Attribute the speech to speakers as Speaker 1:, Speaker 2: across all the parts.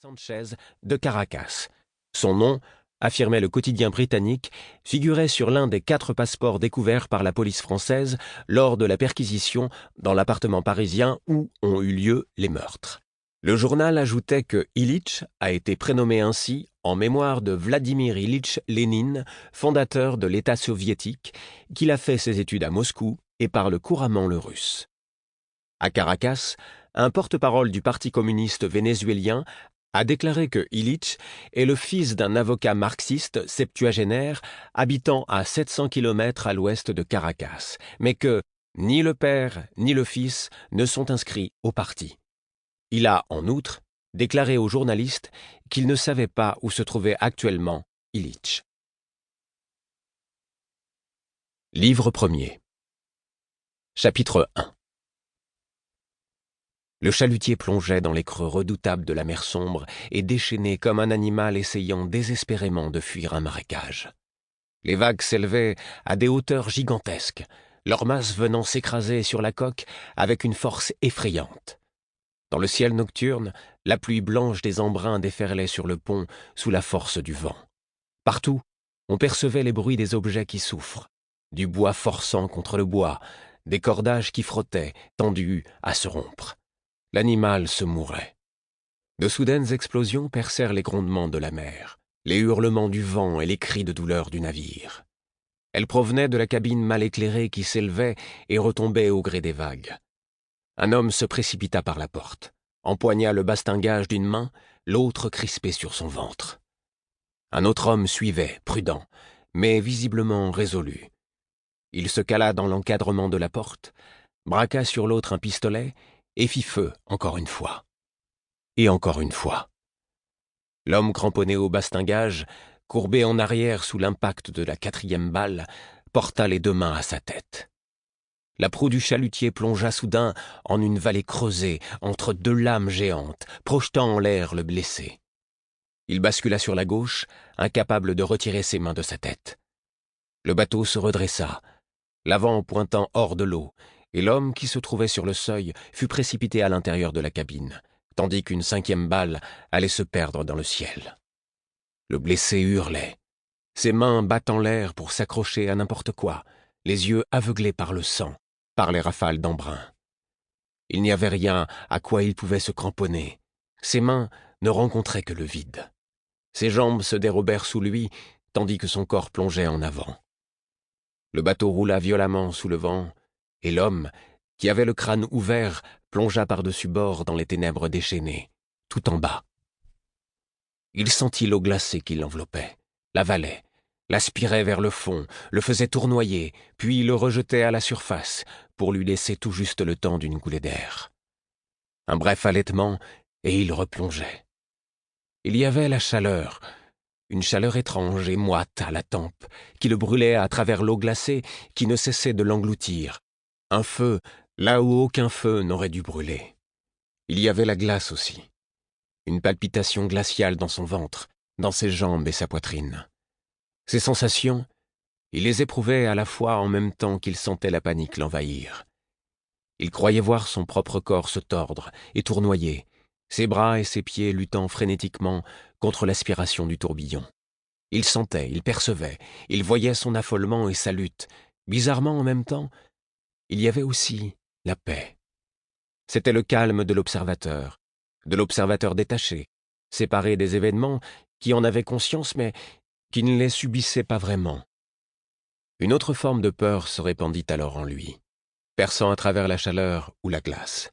Speaker 1: Sanchez de Caracas. Son nom, affirmait le quotidien britannique, figurait sur l'un des 4 passeports découverts par la police française lors de la perquisition dans l'appartement parisien où ont eu lieu les meurtres. Le journal ajoutait que Ilitch a été prénommé ainsi en mémoire de Vladimir Ilitch Lénine, fondateur de l'État soviétique, qu'il a fait ses études à Moscou et parle couramment le russe. À Caracas, un porte-parole du Parti communiste vénézuélien a déclaré que Ilitch est le fils d'un avocat marxiste septuagénaire habitant à 700 km à l'ouest de Caracas, mais que ni le père ni le fils ne sont inscrits au parti. Il a, en outre, déclaré aux journalistes qu'il ne savait pas où se trouvait actuellement Ilitch. Livre 1er. Chapitre 1. Le chalutier plongeait dans les creux redoutables de la mer sombre et déchaîné comme un animal essayant désespérément de fuir un marécage. Les vagues s'élevaient à des hauteurs gigantesques, leur masse venant s'écraser sur la coque avec une force effrayante. Dans le ciel nocturne, la pluie blanche des embruns déferlait sur le pont sous la force du vent. Partout, on percevait les bruits des objets qui souffrent, du bois forçant contre le bois, des cordages qui frottaient, tendus à se rompre. L'animal se mourait. De soudaines explosions percèrent les grondements de la mer, les hurlements du vent et les cris de douleur du navire. Elles provenaient de la cabine mal éclairée qui s'élevait et retombait au gré des vagues. Un homme se précipita par la porte, empoigna le bastingage d'une main, l'autre crispé sur son ventre. Un autre homme suivait, prudent, mais visiblement résolu. Il se cala dans l'encadrement de la porte, braqua sur l'autre un pistolet et fit feu encore une fois. Et encore une fois. L'homme cramponné au bastingage, courbé en arrière sous l'impact de la 4e balle, porta les 2 mains à sa tête. La proue du chalutier plongea soudain en une vallée creusée entre 2 lames géantes, projetant en l'air le blessé. Il bascula sur la gauche, incapable de retirer ses mains de sa tête. Le bateau se redressa, l'avant pointant hors de l'eau, et l'homme qui se trouvait sur le seuil fut précipité à l'intérieur de la cabine, tandis qu'une 5e balle allait se perdre dans le ciel. Le blessé hurlait, ses mains battant l'air pour s'accrocher à n'importe quoi, les yeux aveuglés par le sang, par les rafales d'embrun. Il n'y avait rien à quoi il pouvait se cramponner. Ses mains ne rencontraient que le vide. Ses jambes se dérobèrent sous lui, tandis que son corps plongeait en avant. Le bateau roula violemment sous le vent, et l'homme, qui avait le crâne ouvert, plongea par-dessus bord dans les ténèbres déchaînées, tout en bas. Il sentit l'eau glacée qui l'enveloppait, l'avalait, l'aspirait vers le fond, le faisait tournoyer, puis le rejetait à la surface pour lui laisser tout juste le temps d'une coulée d'air. Un bref halètement, et il replongeait. Il y avait la chaleur, une chaleur étrange et moite à la tempe, qui le brûlait à travers l'eau glacée qui ne cessait de l'engloutir. Un feu, là où aucun feu n'aurait dû brûler. Il y avait la glace aussi. Une palpitation glaciale dans son ventre, dans ses jambes et sa poitrine. Ces sensations, il les éprouvait à la fois en même temps qu'il sentait la panique l'envahir. Il croyait voir son propre corps se tordre et tournoyer, ses bras et ses pieds luttant frénétiquement contre l'aspiration du tourbillon. Il sentait, il percevait, il voyait son affolement et sa lutte. Bizarrement en même temps, il y avait aussi la paix. C'était le calme de l'observateur détaché, séparé des événements, qui en avait conscience mais qui ne les subissait pas vraiment. Une autre forme de peur se répandit alors en lui, perçant à travers la chaleur ou la glace.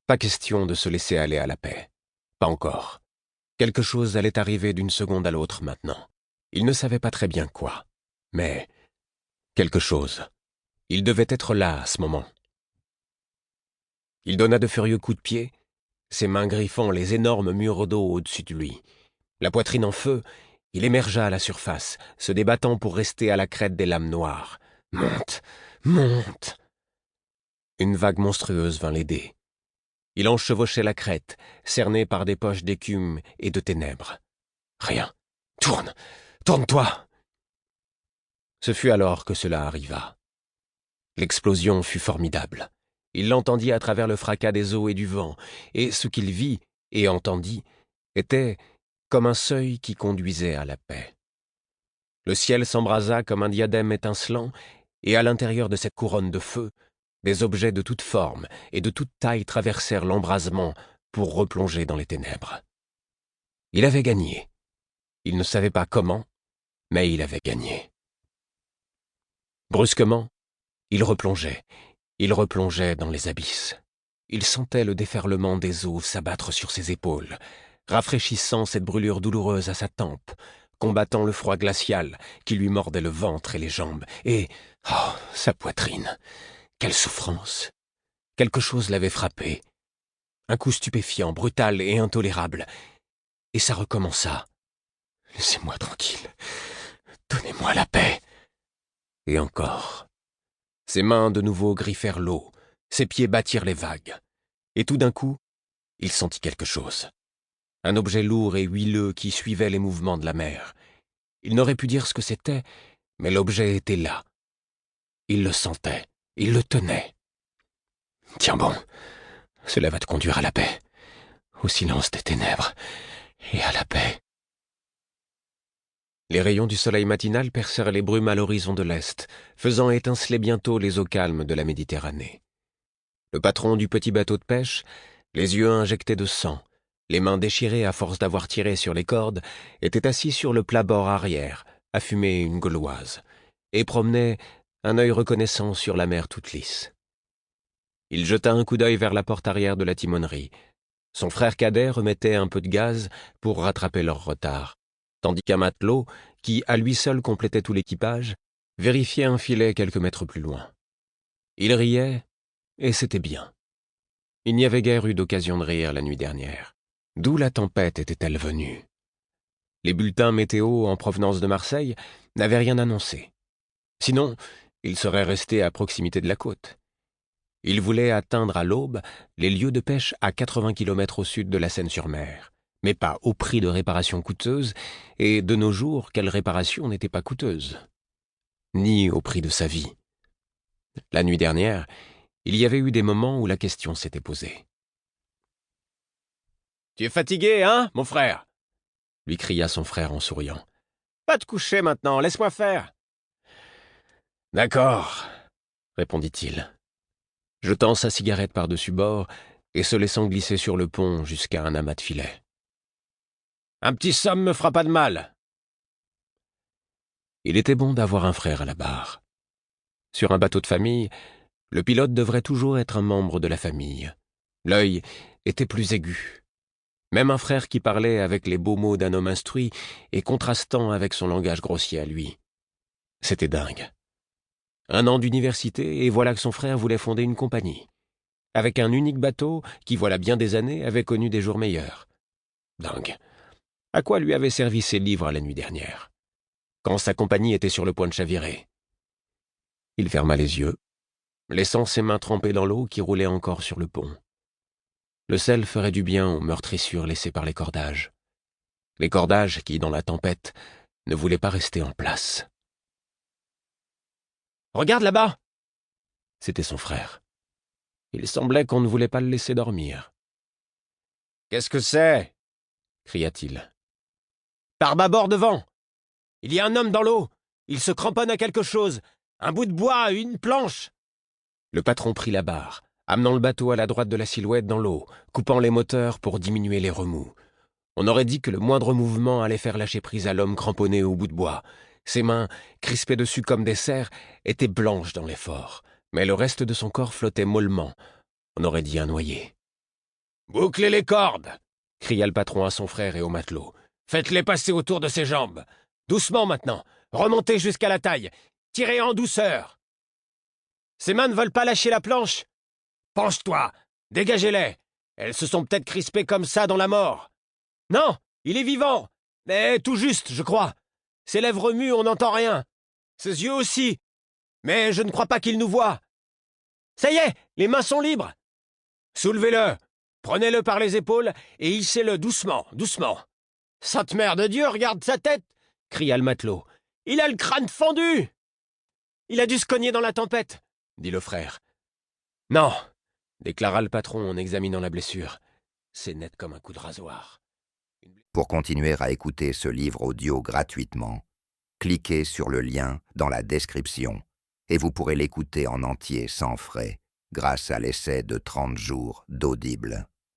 Speaker 1: Pas question de se laisser aller à la paix. Pas encore. Quelque chose allait arriver d'une seconde à l'autre maintenant. Il ne savait pas très bien quoi, mais quelque chose. Il devait être là à ce moment. Il donna de furieux coups de pied, ses mains griffant les énormes murs d'eau au-dessus de lui. La poitrine en feu, il émergea à la surface, se débattant pour rester à la crête des lames noires. « Monte, monte !» Une vague monstrueuse vint l'aider. Il en chevauchait la crête, cerné par des poches d'écume et de ténèbres. « Rien. Tourne, tourne-toi !» Ce fut alors que cela arriva. L'explosion fut formidable. Il l'entendit à travers le fracas des eaux et du vent, et ce qu'il vit et entendit était comme un seuil qui conduisait à la paix. Le ciel s'embrasa comme un diadème étincelant, et à l'intérieur de cette couronne de feu, des objets de toute forme et de toute taille traversèrent l'embrasement pour replonger dans les ténèbres. Il avait gagné. Il ne savait pas comment, mais il avait gagné. Brusquement, il replongeait dans les abysses. Il sentait le déferlement des eaux s'abattre sur ses épaules, rafraîchissant cette brûlure douloureuse à sa tempe, combattant le froid glacial qui lui mordait le ventre et les jambes, et, oh, sa poitrine, quelle souffrance! Quelque chose l'avait frappé. Un coup stupéfiant, brutal et intolérable. Et ça recommença. « Laissez-moi tranquille. Donnez-moi la paix. » Et encore. Ses mains de nouveau griffèrent l'eau, ses pieds battirent les vagues. Et tout d'un coup, il sentit quelque chose. Un objet lourd et huileux qui suivait les mouvements de la mer. Il n'aurait pu dire ce que c'était, mais l'objet était là. Il le sentait, il le tenait. « Tiens bon, cela va te conduire à la paix, au silence des ténèbres et à la paix. » Les rayons du soleil matinal percèrent les brumes à l'horizon de l'Est, faisant étinceler bientôt les eaux calmes de la Méditerranée. Le patron du petit bateau de pêche, les yeux injectés de sang, les mains déchirées à force d'avoir tiré sur les cordes, était assis sur le plat-bord arrière, à fumer une gauloise, et promenait un œil reconnaissant sur la mer toute lisse. Il jeta un coup d'œil vers la porte arrière de la timonerie. Son frère cadet remettait un peu de gaz pour rattraper leur retard, tandis qu'un matelot, qui à lui seul complétait tout l'équipage, vérifiait un filet quelques mètres plus loin. Il riait, et c'était bien. Il n'y avait guère eu d'occasion de rire la nuit dernière. D'où la tempête était-elle venue? Les bulletins météo en provenance de Marseille n'avaient rien annoncé. Sinon, il serait resté à proximité de la côte. Il voulait atteindre à l'aube les lieux de pêche à 80 kilomètres au sud de la Seine-sur-Mer, mais pas au prix de réparations coûteuses, et de nos jours, quelle réparation n'était pas coûteuse? Ni au prix de sa vie. La nuit dernière, il y avait eu des moments où la question s'était posée. « Tu es fatigué, hein, mon frère ?» lui cria son frère en souriant. « Va te coucher maintenant, laisse-moi faire. »« D'accord, » répondit-il, jetant sa cigarette par-dessus bord et se laissant glisser sur le pont jusqu'à un amas de filets. « Un petit somme me fera pas de mal. » Il était bon d'avoir un frère à la barre. Sur un bateau de famille, le pilote devrait toujours être un membre de la famille. L'œil était plus aigu. Même un frère qui parlait avec les beaux mots d'un homme instruit et contrastant avec son langage grossier à lui. C'était dingue. 1 an d'université, et voilà que son frère voulait fonder une compagnie. Avec un unique bateau qui, voilà bien des années, avait connu des jours meilleurs. Dingue. À quoi lui avaient servi ses livres la nuit dernière, quand sa compagnie était sur le point de chavirer? Il ferma les yeux, laissant ses mains trempées dans l'eau qui roulait encore sur le pont. Le sel ferait du bien aux meurtrissures laissées par les cordages. Les cordages qui, dans la tempête, ne voulaient pas rester en place. « Regarde là-bas !» C'était son frère. Il semblait qu'on ne voulait pas le laisser dormir. « Qu'est-ce que c'est ?» cria-t-il. « Par bâbord devant. Il y a un homme dans l'eau. Il se cramponne à quelque chose. Un bout de bois, une planche. » Le patron prit la barre, amenant le bateau à la droite de la silhouette dans l'eau, coupant les moteurs pour diminuer les remous. On aurait dit que le moindre mouvement allait faire lâcher prise à l'homme cramponné au bout de bois. Ses mains, crispées dessus comme des serres, étaient blanches dans l'effort, mais le reste de son corps flottait mollement. On aurait dit un noyé. « Bouclez les cordes !» cria le patron à son frère et au matelot. « Faites-les passer autour de ses jambes. Doucement maintenant. Remontez jusqu'à la taille. Tirez en douceur. Ses mains ne veulent pas lâcher la planche. Penche-toi. Dégagez-les. Elles se sont peut-être crispées comme ça dans la mort. Non, il est vivant. Mais tout juste, je crois. Ses lèvres remuent, on n'entend rien. Ses yeux aussi. Mais je ne crois pas qu'il nous voie. Ça y est, les mains sont libres. Soulevez-le. Prenez-le par les épaules et hissez-le doucement, doucement. Sainte Mère de Dieu, regarde sa tête, cria le matelot. Il a le crâne fendu. Il a dû se cogner dans la tempête, dit le frère. Non, déclara le patron en examinant la blessure. C'est net comme un coup de rasoir. Une
Speaker 2: Pour continuer à écouter ce livre audio gratuitement, cliquez sur le lien dans la description et vous pourrez l'écouter en entier sans frais grâce à l'essai de 30 jours d'Audible.